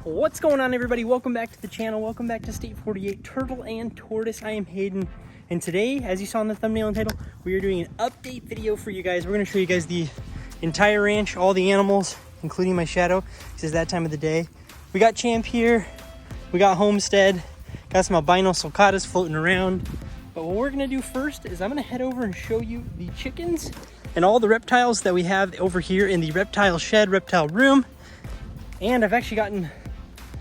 What's going on, everybody? Welcome back to the channel. Welcome back to State 48 Turtle and Tortoise. I am Hayden, and today, as you saw in the thumbnail and title, we are doing an update video for you guys. We're going to show you guys the entire ranch, all the animals, including my shadow. This is that time of the day. We got Champ here, we got Homestead, got some albino sulcatas floating around. But what we're going to do first is I'm going to head over and show you the chickens and all the reptiles that we have over here in the reptile shed, reptile room. And I've actually gotten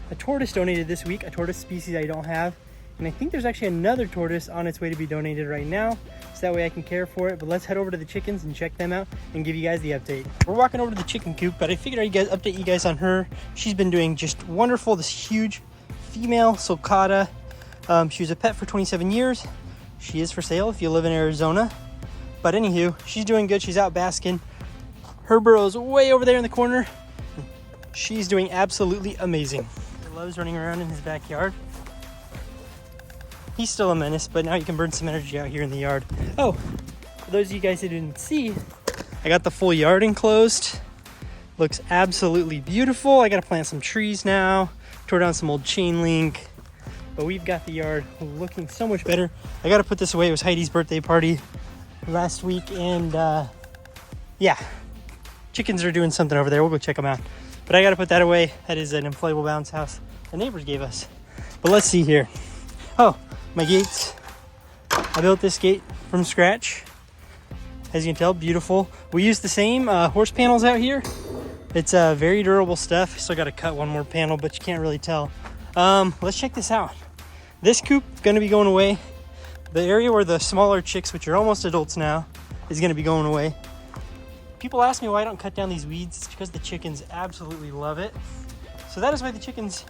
a tortoise donated this week, a tortoise species I don't have. And I think there's actually another tortoise on its way to be donated right now, so that way I can care for it. But let's head over to the chickens and check them out and give you guys the update. We're walking over to the chicken coop, but I figured I'd update you guys on her. She's been doing just wonderful. This huge female sulcata. She was a pet for 27 years. She is for sale if you live in Arizona. But anywho, she's doing good. She's out basking. Her burrow's way over there in the corner. She's doing absolutely amazing. He loves running around in his backyard. He's still a menace, but now you can burn some energy out here in the yard. Oh, for those of you guys who didn't see, I got the full yard enclosed. Looks absolutely beautiful. I gotta plant some trees now, tore down some old chain link, but we've got the yard looking so much better. I gotta put this away. It was Heidi's birthday party last week, and yeah, chickens are doing something over there. We'll go check them out. But I gotta put that away. That is an inflatable bounce house the neighbors gave us. But let's see here. Oh, my gates. I built this gate from scratch. As you can tell, beautiful. We used the same horse panels out here. It's very durable stuff. Still gotta cut one more panel, but you can't really tell. Let's check this out. This coop gonna be going away. The area where the smaller chicks, which are almost adults now, is gonna be going away. People ask me why I don't cut down these weeds. It's because the chickens absolutely love it. So that is why the chickens,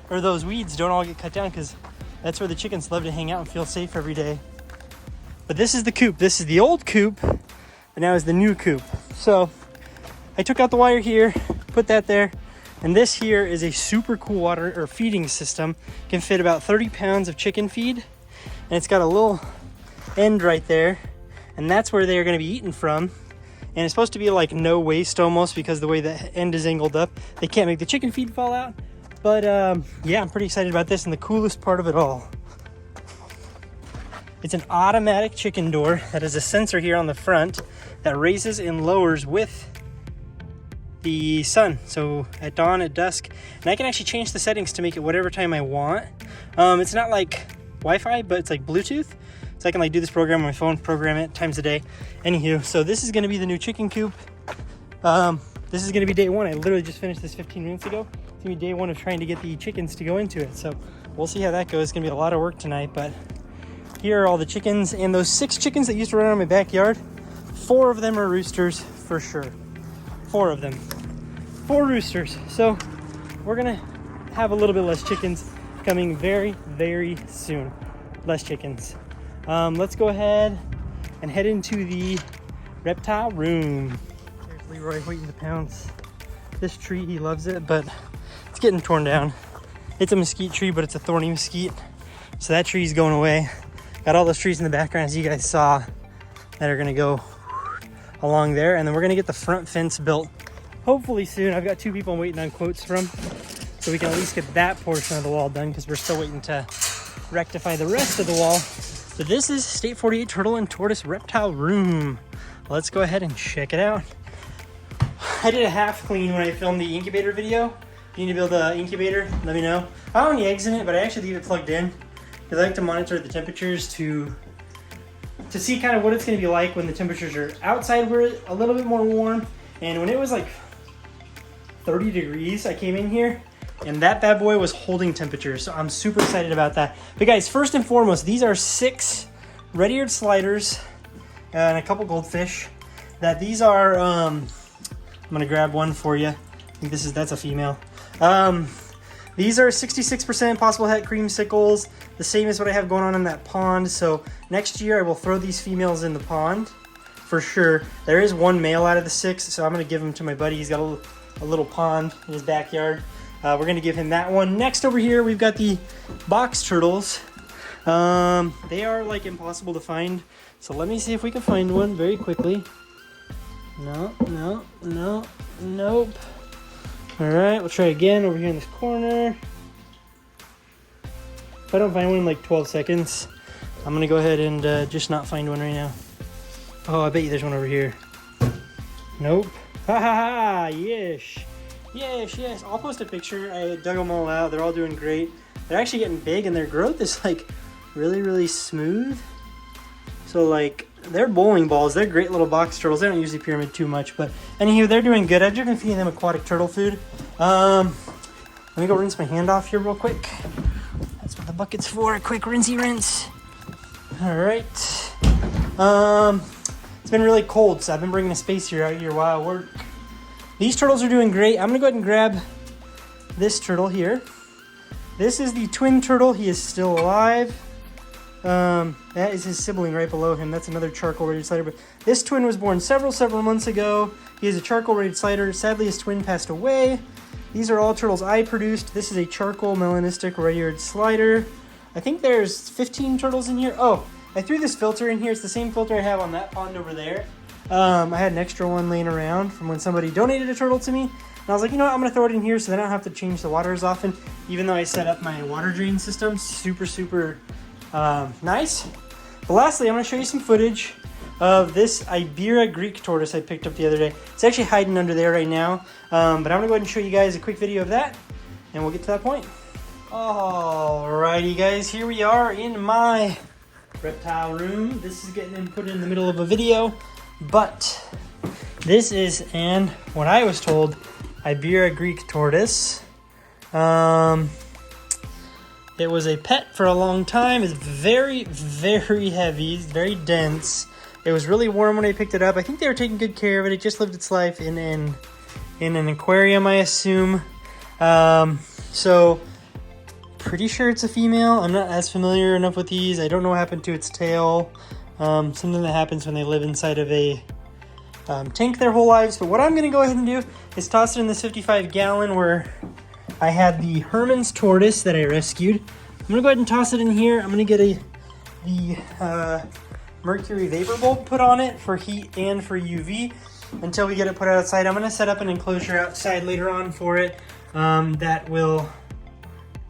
or those weeds, don't all get cut down, because that's where the chickens love to hang out and feel safe every day. But this is the coop. This is the old coop, and now is the new coop. So I took out the wire here, put that there, and this here is a super cool water or feeding system. It can fit about 30 pounds of chicken feed, and it's got a little end right there, and that's where they're going to be eating from. And it's supposed to be like no waste almost, because the way the end is angled up, they can't make the chicken feed fall out. But yeah, I'm pretty excited about this. And the coolest part of it all, it's an automatic chicken door that has a sensor here on the front that raises and lowers with the sun. So at dawn, at dusk, and I can actually change the settings to make it whatever time I want. It's not like Wi-Fi, but it's like Bluetooth. So I can like do this program on my phone, program it times a day. Anywho, so this is gonna be the new chicken coop. This is gonna be day one. I literally just finished this 15 minutes ago. It's gonna be day one of trying to get the chickens to go into it. So we'll see how that goes. It's gonna be a lot of work tonight, but here are all the chickens. And those 6 chickens that used to run around my backyard, 4 of them are roosters for sure. 4 of them. 4 roosters. So we're gonna have a little bit less chickens coming very, very soon. Less chickens. Let's go ahead and head into the reptile room. There's Leroy waiting to pounce. This tree, he loves it, but it's getting torn down. It's a mesquite tree, but it's a thorny mesquite. So that tree's going away. Got all those trees in the background, as you guys saw, that are gonna go along there. And then we're gonna get the front fence built hopefully soon. I've got 2 people I'm waiting on quotes from, so we can at least get that portion of the wall done, because we're still waiting to rectify the rest of the wall. So this is State 48 Turtle and Tortoise Reptile Room. Let's go ahead and check it out. I did a half clean when I filmed the incubator video. If you need to build an incubator, let me know. I don't have any eggs in it, but I actually leave it plugged in, because I like to monitor the temperatures to see kind of what it's going to be like when the temperatures are outside, where it's a little bit more warm. And when it was like 30 degrees, I came in here, and that bad boy was holding temperature. So I'm super excited about that. But guys, first and foremost, these are 6 red-eared sliders and a couple goldfish. That these are, I'm gonna grab one for you. I think that's a female. These are 66% possible het creamsicles, the same as what I have going on in that pond. So next year I will throw these females in the pond for sure. There is 1 male out of the 6, so I'm gonna give him to my buddy. He's got a little pond in his backyard. We're gonna give him that one. Next over here, we've got the box turtles. They are like impossible to find. So let me see if we can find one very quickly. No, nope. All right, we'll try again over here in this corner. If I don't find one in like 12 seconds, I'm gonna go ahead and just not find one right now. Oh, I bet you there's one over here. Nope. Ha ha ha, yes. Yes, yes. I'll post a picture. I dug them all out. They're all doing great. They're actually getting big and their growth is like really, really smooth. So like, they're bowling balls. They're great little box turtles. They don't use the pyramid too much, but anywho, they're doing good. I've just been feeding them aquatic turtle food. Let me go rinse my hand off here real quick. That's what the bucket's for. A quick rinsey rinse. All right. It's been really cold, so I've been bringing a spacer out here while I work. These turtles are doing great. I'm gonna go ahead and grab this turtle here. This is the twin turtle. He is still alive. That is his sibling right below him. That's another charcoal rated slider. But this twin was born several months ago. He is a charcoal rated slider. Sadly, his twin passed away. These are all turtles I produced. This is a charcoal melanistic red-eared slider. I think there's 15 turtles in here. Oh, I threw this filter in here. It's the same filter I have on that pond over there. I had an extra one laying around from when somebody donated a turtle to me. And I was like, you know what, I'm gonna throw it in here so then I don't have to change the water as often, even though I set up my water drain system. Super nice. But lastly, I'm gonna show you some footage of this Ibera Greek tortoise I picked up the other day. It's actually hiding under there right now. But I'm gonna go ahead and show you guys a quick video of that and we'll get to that point. Alrighty guys, here we are in my reptile room. This is getting put in the middle of a video, but this is what I was told, Ibera Greek tortoise. It was a pet for a long time. It's very heavy. It's very dense. It was really warm when I picked it up. I think they were taking good care of it. It just lived its life in an aquarium, I assume. So pretty sure it's a female. I'm not as familiar enough with these. I don't know what happened to its tail. Something that happens when they live inside of a tank their whole lives. But what I'm gonna go ahead and do is toss it in this 55 gallon where I had the Herman's tortoise that I rescued. I'm gonna go ahead and toss it in here. I'm gonna get the mercury vapor bulb put on it for heat and for UV until we get it put outside. I'm gonna set up an enclosure outside later on for it that will,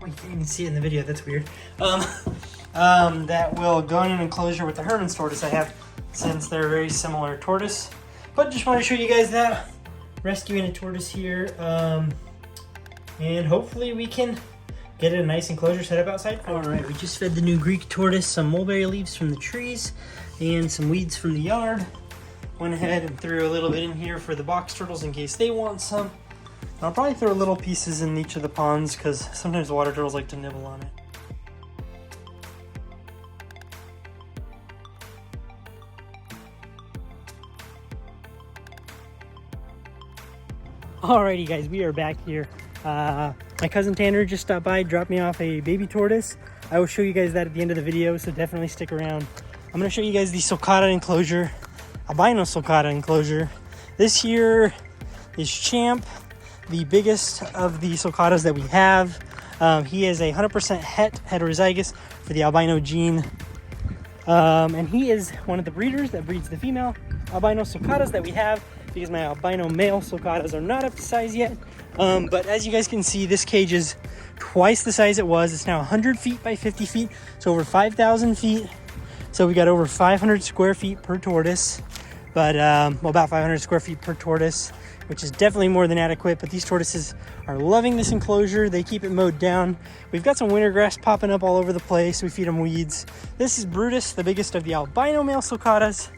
you can't even see it in the video, that's weird. That will go in an enclosure with the Herman's tortoise I have, since they're a very similar tortoise. But just want to show you guys that, rescuing a tortoise here, and hopefully we can get a nice enclosure set up outside. All right, we just fed the new Greek tortoise some mulberry leaves from the trees and some weeds from the yard. Went ahead and threw a little bit in here for the box turtles in case they want some. I'll probably throw little pieces in each of the ponds because sometimes water turtles like to nibble on it. Alrighty guys, we are back here. My cousin Tanner just stopped by, dropped me off a baby tortoise. I will show you guys that at the end of the video, so definitely stick around. I'm gonna show you guys the sulcata enclosure, albino sulcata enclosure. This here is Champ, the biggest of the sulcatas that we have. He is a 100% heterozygous for the albino gene. And he is one of the breeders that breeds the female albino sulcatas that we have, because my albino male sulcatas are not up to size yet. But as you guys can see, this cage is twice the size it was. It's now 100 feet by 50 feet, so over 5,000 feet. So we got over 500 square feet per tortoise, but well, about 500 square feet per tortoise, which is definitely more than adequate. But these tortoises are loving this enclosure. They keep it mowed down. We've got some winter grass popping up all over the place. We feed them weeds. This is Brutus, the biggest of the albino male sulcatas.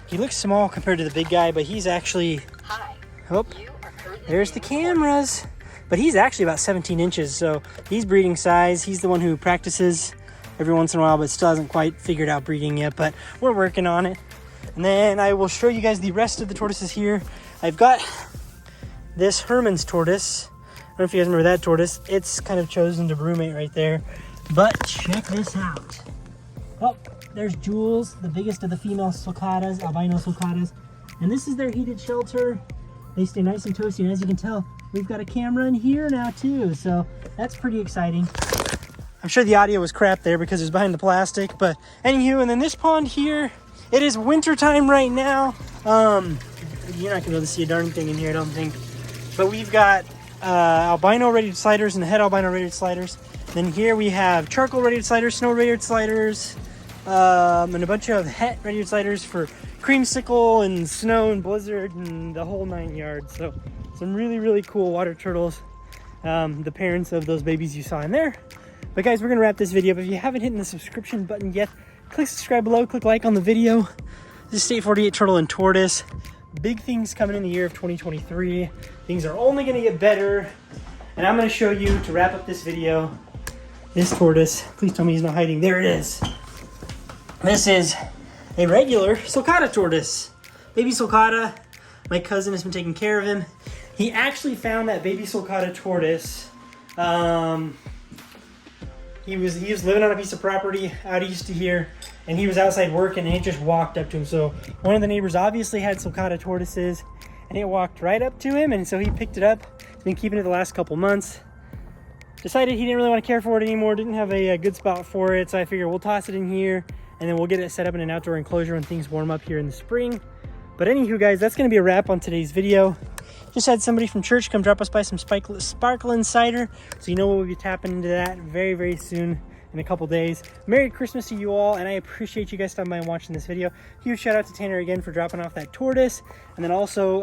He looks small compared to the big guy, but he's actually, oh, there's the cameras. But he's actually about 17 inches, so he's breeding size. He's the one who practices every once in a while, but still hasn't quite figured out breeding yet, but we're working on it. And then I will show you guys the rest of the tortoises here. I've got this Herman's tortoise. I don't know if you guys remember that tortoise. It's kind of chosen to brewmate right there. But check this out. Oh, there's Jules, the biggest of the female sulcatas, albino sulcatas. And this is their heated shelter. They stay nice and toasty, and as you can tell, we've got a camera in here now too, so that's pretty exciting. I'm sure the audio was crap there because it was behind the plastic, but anywho, and then this pond here, it is winter time right now. You're not gonna be able to see a darn thing in here, I don't think. But we've got albino radiated sliders and the het albino radiated sliders. Then here we have charcoal radiated sliders, snow radiated sliders, and a bunch of het radiated sliders for creamsicle and snow and blizzard and the whole 9 yards. So some really, really cool water turtles, the parents of those babies you saw in there. But guys, we're gonna wrap this video up. If you haven't hit the subscription button yet, click subscribe below, click like on the video. This is State 48 Turtle and Tortoise. Big things coming in the year of 2023. Things are only gonna get better. And I'm gonna show you, to wrap up this video, this tortoise. Please tell me he's not hiding. There it is. This is a regular sulcata tortoise. Baby sulcata. My cousin has been taking care of him. He actually found that baby sulcata tortoise. He was living on a piece of property out east of here, and he was outside working, and it just walked up to him. So one of the neighbors obviously had sulcata tortoises, and it walked right up to him, and so he picked it up. He's been keeping it the last couple months. Decided he didn't really want to care for it anymore, didn't have a good spot for it, so I figured we'll toss it in here, and then we'll get it set up in an outdoor enclosure when things warm up here in the spring. But anywho, guys, that's going to be a wrap on today's video. Just had somebody from church come drop us by some sparkling cider, so you know we'll be tapping into that very, very soon in a couple days. Merry Christmas to you all, and I appreciate you guys stopping by and watching this video. Huge shout out to Tanner again for dropping off that tortoise, and then also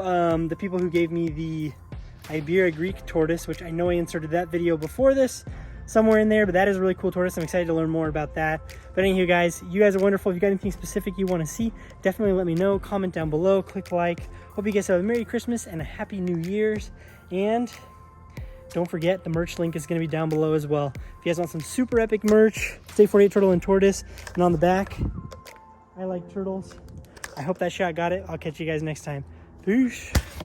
the people who gave me the Iberia Greek tortoise, which I know I inserted that video before this somewhere in there, but that is a really cool tortoise. I'm excited to learn more about that. But anywho, guys, you guys are wonderful. If you got anything specific you want to see, definitely let me know. Comment down below, click like. Hope you guys have a Merry Christmas and a Happy New Year's. And don't forget, the merch link is going to be down below as well. If you guys want some super epic merch, State 48 Turtle and Tortoise. And on the back, I like turtles. I hope that shot got it. I'll catch you guys next time. Peace.